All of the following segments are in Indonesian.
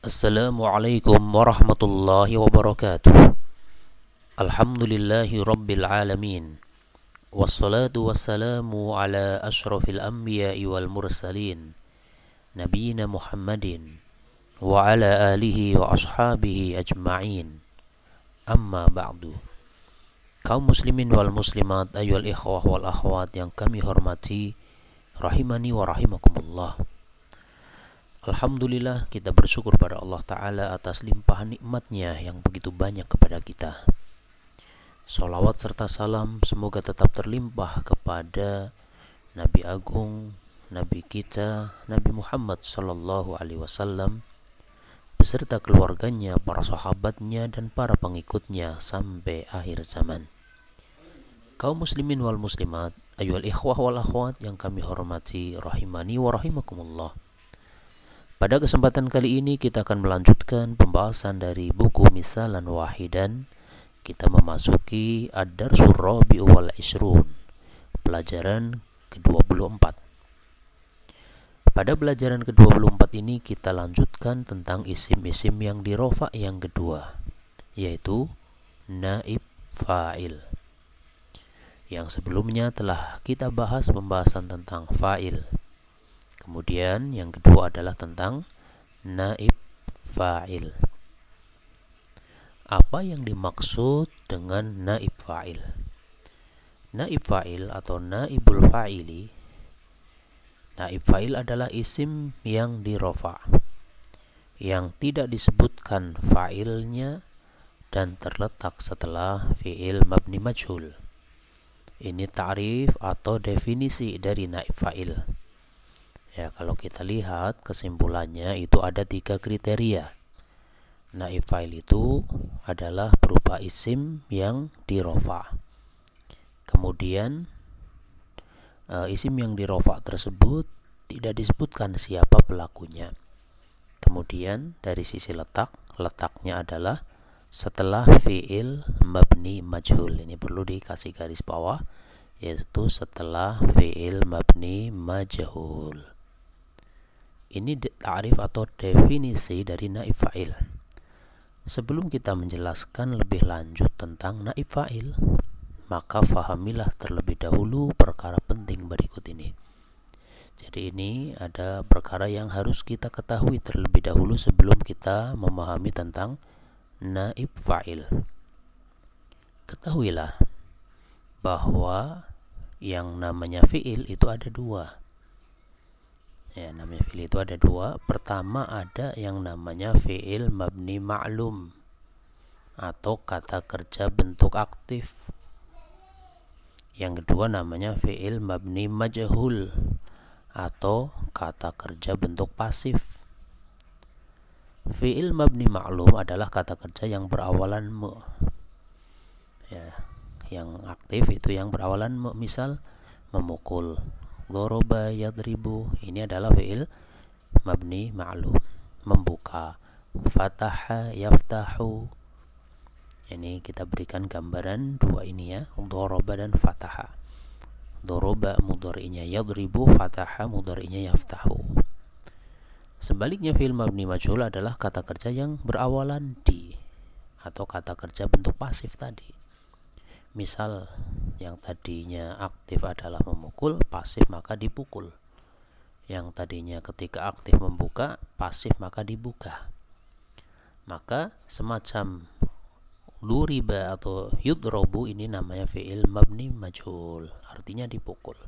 Assalamualaikum warahmatullahi wabarakatuh. Alhamdulillahi rabbil alamin. Wassalatu wassalamu ala ashrafil anbiya'i wal mursalin Nabiina Muhammadin wa ala alihi wa ashabihi ajma'in. Amma ba'du. Kaum muslimin wal muslimat, ayyuhal ikhwah wal akhwat yang kami hormati, rahimani wa rahimakumullah. Alhamdulillah, kita bersyukur pada Allah Ta'ala atas limpahan nikmatnya yang begitu banyak kepada kita. Salawat serta salam semoga tetap terlimpah kepada Nabi Agung, Nabi kita, Nabi Muhammad Sallallahu Alaihi Wasallam, beserta keluarganya, para sahabatnya, dan para pengikutnya sampai akhir zaman. Kaum muslimin wal muslimat, ayyuhal ikhwah wal akhwat yang kami hormati, rahimani wa rahimakumullah. Pada kesempatan kali ini kita akan melanjutkan pembahasan dari buku Misalan Wahidan. Kita memasuki Ad-Darsul Rabi'u wal Ishrun, pelajaran ke-24. Pada pelajaran ke-24 ini kita lanjutkan tentang isim-isim yang dirofa yang kedua, yaitu naib fa'il. Yang sebelumnya telah kita bahas pembahasan tentang fa'il. Kemudian yang kedua adalah tentang naib fa'il. Apa yang dimaksud dengan naib fa'il? Naib fa'il atau naibul fa'ili. Naib fa'il adalah isim yang dirofa, yang tidak disebutkan fa'ilnya dan terletak setelah fi'il mabni majhul. Ini ta'rif atau definisi dari naib fa'il. Ya, kalau kita lihat kesimpulannya itu ada 3 kriteria. Naib fa'il itu adalah berupa isim yang dirofa. Kemudian isim yang dirofa tersebut tidak disebutkan siapa pelakunya. Kemudian dari sisi letaknya adalah setelah fi'il mabni majhul. Ini perlu dikasih garis bawah, yaitu setelah fi'il mabni majhul. Ini ta'rif atau definisi dari naib fa'il. Sebelum kita menjelaskan lebih lanjut tentang naib fa'il, maka fahamilah terlebih dahulu perkara penting berikut ini. Jadi ini ada perkara yang harus kita ketahui terlebih dahulu sebelum kita memahami tentang naib fa'il. Ketahuilah bahwa yang namanya fi'il itu ada 2. Ya, namanya fi'il itu ada 2. Pertama ada yang namanya fi'il mabni ma'lum atau kata kerja bentuk aktif. Yang kedua namanya fi'il mabni majhul atau kata kerja bentuk pasif. Fi'il mabni ma'lum adalah kata kerja yang berawalan mu. Ya, yang aktif itu yang berawalan mu. Misal memukul, doroba yadribu, ini adalah fi'il mabni ma'lum. Membuka, fataha yaftahu. Ini kita berikan gambaran 2 ini ya, doroba dan fataha. Doroba mudhari'nya yadribu, fataha mudhari'nya yaftahu. Sebaliknya fi'il mabni majhul adalah kata kerja yang berawalan di atau kata kerja bentuk pasif tadi. Misal yang tadinya aktif adalah memukul, pasif maka dipukul. Yang tadinya ketika aktif membuka, pasif maka dibuka. Maka semacam duriba atau yudrobu ini namanya fi'il mabni majhul, artinya dipukul.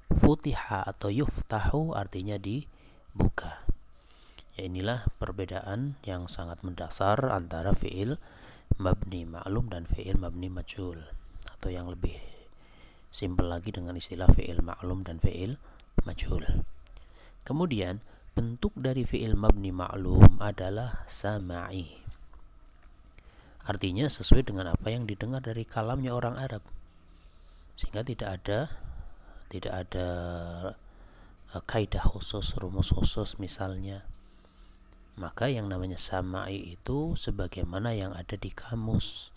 Futiha atau yuftahu artinya dibuka. Ya, inilah perbedaan yang sangat mendasar antara fi'il mabni ma'lum dan fi'il mabni majhul, atau yang lebih simpel lagi dengan istilah fi'il ma'lum dan fi'il majhul. Kemudian bentuk dari fi'il mabni ma'lum adalah sama'i. Artinya sesuai dengan apa yang didengar dari kalamnya orang Arab, sehingga tidak ada kaidah khusus, rumus khusus misalnya. Maka yang namanya sama'i itu sebagaimana yang ada di kamus.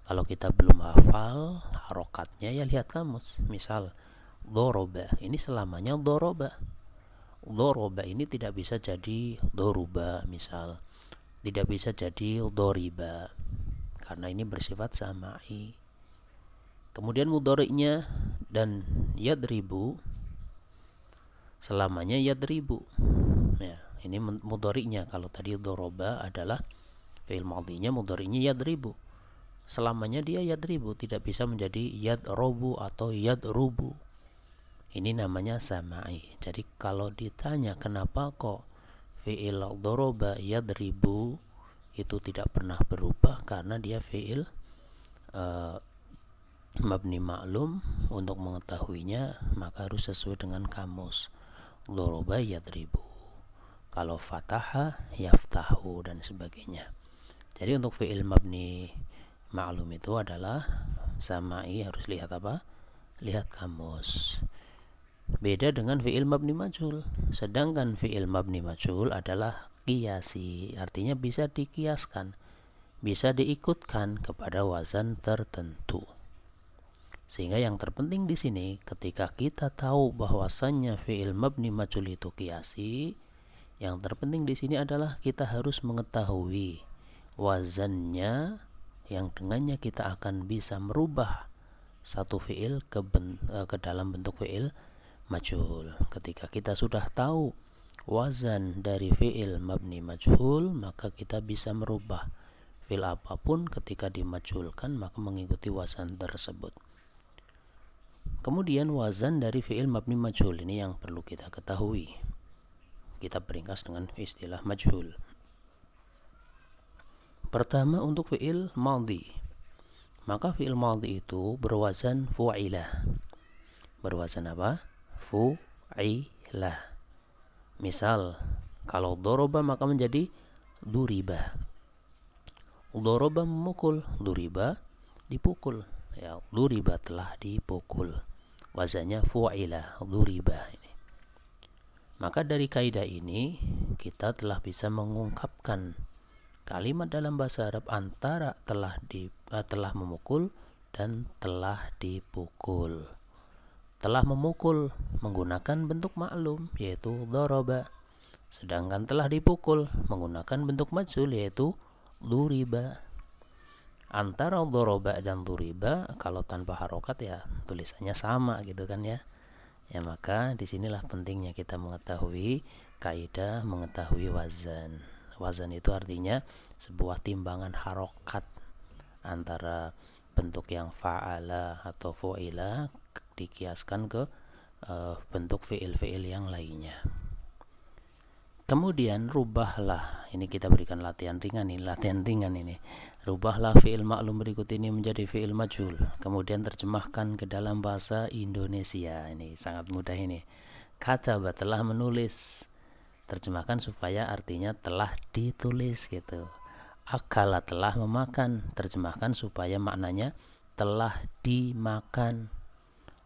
Kalau kita belum hafal harokatnya, ya lihat kamus. Misal doroba, ini selamanya doroba. Doroba ini tidak bisa jadi doruba misal, tidak bisa jadi doriba karena ini bersifat sama'i. Kemudian mudhari'nya dan yadribu selamanya yadribu. Ya, ini mudhari'nya. Kalau tadi doroba adalah fi'il madhinya, mudhari'nya yadribu. Selamanya dia yadribu, tidak bisa menjadi yadrobu atau yadrubu. Ini namanya sama'i. Jadi kalau ditanya kenapa kok fi'il doroba yadribu itu tidak pernah berubah, karena dia fi'il mabni ma'lum. Untuk mengetahuinya maka harus sesuai dengan kamus. Doroba yadribu, kalau fataha yaftahu dan sebagainya. Jadi untuk fi'il mabni ma'lum itu adalah sama'i, harus lihat apa? Lihat kamus. Beda dengan fi'il mabni majhul. Sedangkan fi'il mabni majhul adalah qiyasi, artinya bisa dikiaskan, bisa diikutkan kepada wazan tertentu. Sehingga yang terpenting di sini ketika kita tahu bahwasannya fi'il mabni majhul itu qiyasi, yang terpenting di sini adalah kita harus mengetahui wazannya yang dengannya kita akan bisa merubah satu fi'il ke dalam bentuk fi'il majhul. Ketika kita sudah tahu wazan dari fi'il mabni majhul, maka kita bisa merubah fi'il apapun ketika dimajhulkan, maka mengikuti wazan tersebut. Kemudian wazan dari fi'il mabni majhul ini yang perlu kita ketahui. Kita peringkas dengan istilah majhul. Pertama untuk fi'il madhi, maka fi'il madhi itu berwazan fu'ila. Berwazan apa? Fu'ilah. Misal kalau doroba maka menjadi duriba. Doroba memukul, duriba dipukul. Ya, duriba telah dipukul. Wazannya fu'ilah, duriba ini. Maka dari kaidah ini kita telah bisa mengungkapkan kalimat dalam bahasa Arab antara telah memukul dan telah dipukul. Telah memukul menggunakan bentuk maklum yaitu doroba, sedangkan telah dipukul menggunakan bentuk majhul yaitu duriba. Antara doroba dan duriba kalau tanpa harokat ya tulisannya sama gitu kan ya. Ya maka disinilah pentingnya kita mengetahui kaidah, mengetahui wazan. Wazan itu artinya sebuah timbangan harokat antara bentuk yang fa'ala atau fu'ila dikiaskan ke bentuk fi'il-fi'il yang lainnya. Kemudian rubahlah, ini kita berikan latihan ringan ini. Rubahlah fi'il maklum berikut ini menjadi fi'il majhul, kemudian terjemahkan ke dalam bahasa Indonesia. Ini sangat mudah ini. Kataba telah menulis, terjemahkan supaya artinya telah ditulis gitu. Akala telah memakan, terjemahkan supaya maknanya telah dimakan.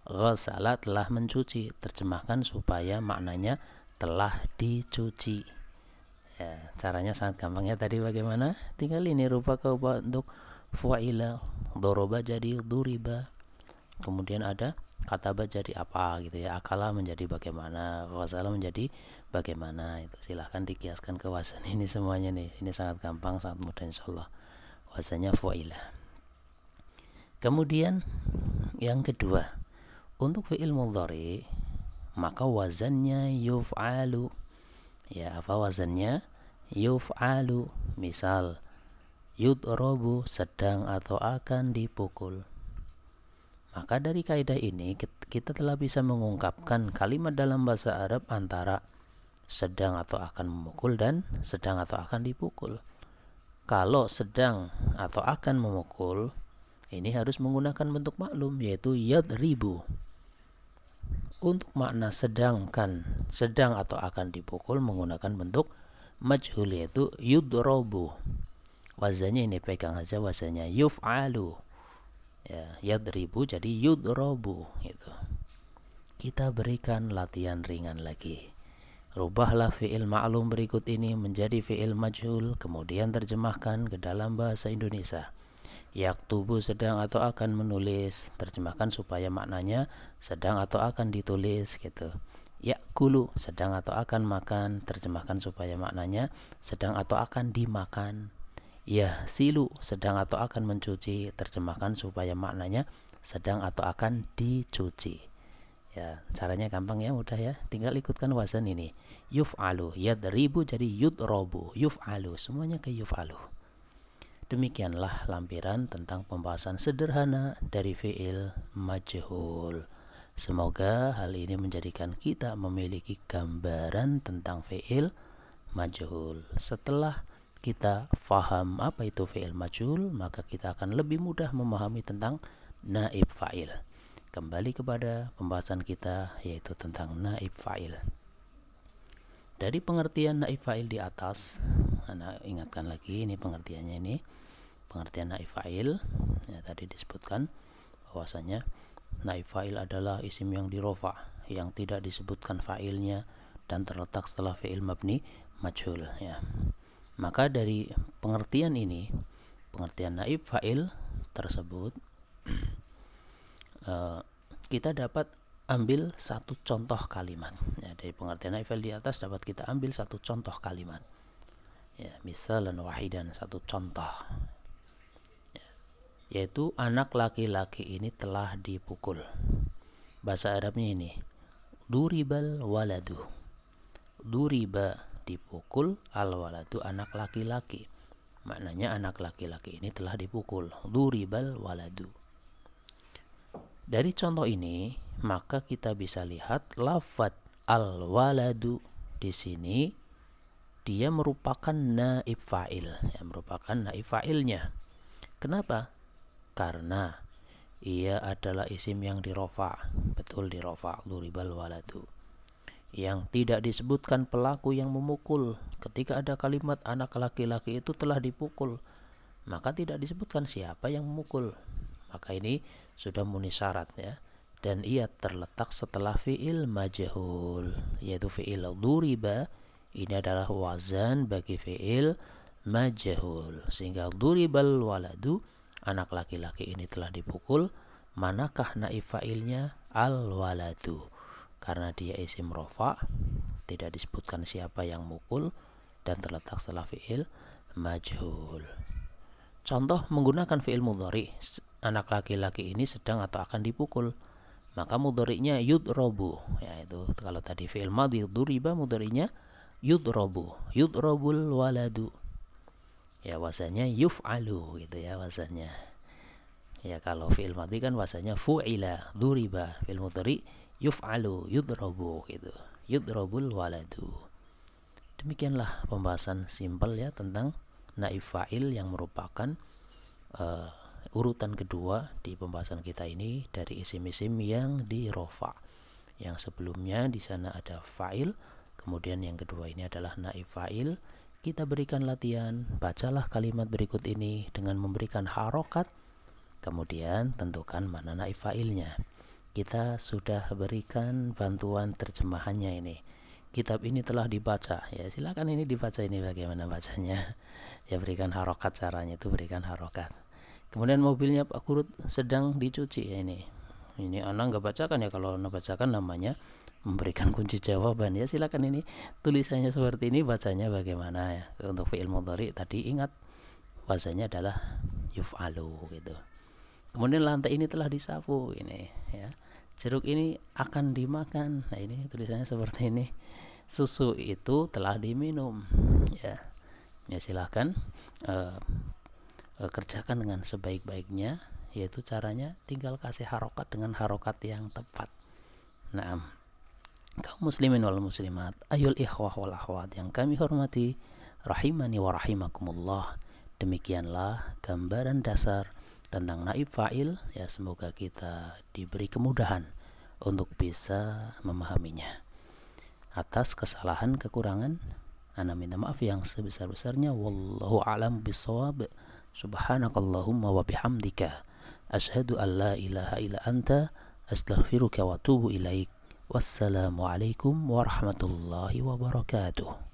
Ghasala telah mencuci, terjemahkan supaya maknanya telah dicuci. Ya, caranya sangat gampang ya. Tadi bagaimana? Tinggal ini rubah ke bentuk fu'ila. Doroba jadi duriba. Kemudian ada kataba jadi apa gitu ya. Akala menjadi bagaimana, ghasala menjadi bagaimana. Itu silahkan dikiaskan ke wazan ini semuanya nih. Ini sangat gampang, sangat mudah insyaallah. Wazannya fu'ila. Kemudian yang kedua, untuk fi'il mudhari maka wazannya yuf'alu. Ya, apa wazannya? Yuf'alu. Misal yudrobu sedang atau akan dipukul. Maka dari kaidah ini kita telah bisa mengungkapkan kalimat dalam bahasa Arab antara sedang atau akan memukul dan sedang atau akan dipukul. Kalau sedang atau akan memukul ini harus menggunakan bentuk maklum yaitu yadribu. Untuk makna sedangkan sedang atau akan dipukul menggunakan bentuk majhul yaitu yudrobu. Wazannya ini pegang aja, wazannya yuf'alu. Ya, yadribu jadi yudrobu gitu. Kita berikan latihan ringan lagi. Rubahlah fi'il ma'lum berikut ini menjadi fi'il majhul, kemudian terjemahkan ke dalam bahasa Indonesia. Yaktubu sedang atau akan menulis, terjemahkan supaya maknanya sedang atau akan ditulis gitu. Ya'kulu sedang atau akan makan, terjemahkan supaya maknanya sedang atau akan dimakan. Yahsilu sedang atau akan mencuci, terjemahkan supaya maknanya sedang atau akan dicuci. Ya, caranya gampang ya, mudah ya. Tinggal ikutkan wazan ini. Yuf'alu, yadribu jadi yudrobu, yuf'alu, semuanya ke yuf'alu. Demikianlah lampiran tentang pembahasan sederhana dari fi'il majhul. Semoga hal ini menjadikan kita memiliki gambaran tentang fi'il majhul. Setelah kita faham apa itu fi'il majhul, maka kita akan lebih mudah memahami tentang naib fa'il. Kembali kepada pembahasan kita, yaitu tentang naib fa'il. Dari pengertian naib fa'il di atas, Anda ingatkan lagi ini pengertiannya ini. Pengertian naib fa'il ya, tadi disebutkan bahwasanya naib fa'il adalah isim yang dirofa, yang tidak disebutkan fa'ilnya dan terletak setelah fi'il mabni majhul ya. Maka dari pengertian ini, pengertian naib fa'il tersebut, kita dapat ambil satu contoh kalimat ya. Dari pengertian naib fa'il di atas dapat kita ambil satu contoh kalimat ya, misalan wahidan, satu contoh ya, yaitu anak laki-laki ini telah dipukul. Bahasa Arabnya ini duribal waladu. Duriba dipukul, al waladu anak laki-laki. Maknanya anak laki-laki ini telah dipukul. Duribal waladu. Dari contoh ini, maka kita bisa lihat lafaz al waladu di sini dia merupakan naib fa'il, ya, merupakan naib fa'ilnya. Kenapa? Karena ia adalah isim yang dirofa, betul dirofa, duribal waladu, yang tidak disebutkan pelaku yang memukul. Ketika ada kalimat anak laki-laki itu telah dipukul, maka tidak disebutkan siapa yang memukul. Maka ini sudah memenuhi syarat ya, dan ia terletak setelah fi'il majhul, yaitu fi'il duriba. Ini adalah wazan bagi fi'il majhul, sehingga duribal waladu, anak laki-laki ini telah dipukul. Manakah naib fa'ilnya? Al waladu, karena dia isim rofa, tidak disebutkan siapa yang mukul dan terletak setelah fi'il majhul. Contoh menggunakan fi'il mudhari, anak laki-laki ini sedang atau akan dipukul, maka mudhari'nya yudrobu ya. Itu kalau tadi fi'il madhi duriba, mudhari'nya yudrobu, yudrobul waladu ya, wazannya yuf'alu gitu ya wazannya ya. Kalau fi'il madhi kan wazannya fu'ila, duriba, fi'il mudhari yuf'alu, yudrobu gitu, yudrobul waladu. Demikianlah pembahasan simpel ya tentang naib fa'il yang merupakan urutan kedua di pembahasan kita ini dari isim-isim yang dirofa. Yang sebelumnya di sana ada fa'il, kemudian yang kedua ini adalah naib fa'il. Kita berikan latihan, bacalah kalimat berikut ini dengan memberikan harokat, kemudian tentukan mana naib fa'ilnya. Kita sudah berikan bantuan terjemahannya ini. Kitab ini telah dibaca ya, silakan ini dibaca, ini bagaimana bacanya ya, berikan harokat, caranya itu berikan harokat. Kemudian mobilnya Pak Kurut sedang dicuci ya, ini anak nggak bacakan ya, kalau anak bacakan namanya memberikan kunci jawaban ya. Silakan ini tulisannya seperti ini, bacanya bagaimana ya. Untuk fi'il mudhari tadi ingat bahasanya adalah yuf'alu gitu. Kemudian lantai ini telah disapu ini ya, jeruk ini akan dimakan. Nah ini tulisannya seperti ini, susu itu telah diminum ya. Ya silahkan kerjakan dengan sebaik-baiknya, yaitu caranya tinggal kasih harokat dengan harokat yang tepat. Nah, kaum muslimin wal muslimat, ayul ikhwah wal akhwat yang kami hormati, rahimani wa rahimakumullah. Demikianlah gambaran dasar tentang naib fa'il ya. Semoga kita diberi kemudahan untuk bisa memahaminya. Atas kesalahan kekurangan ana minta maaf yang sebesar-besarnya. Wallahu a'lam bissawab. Subhanakallahumma wa bihamdika asyhadu an la ilaha illa anta astaghfiruka wa atubu ilaik. Wassalamualaikum warahmatullahi wabarakatuh.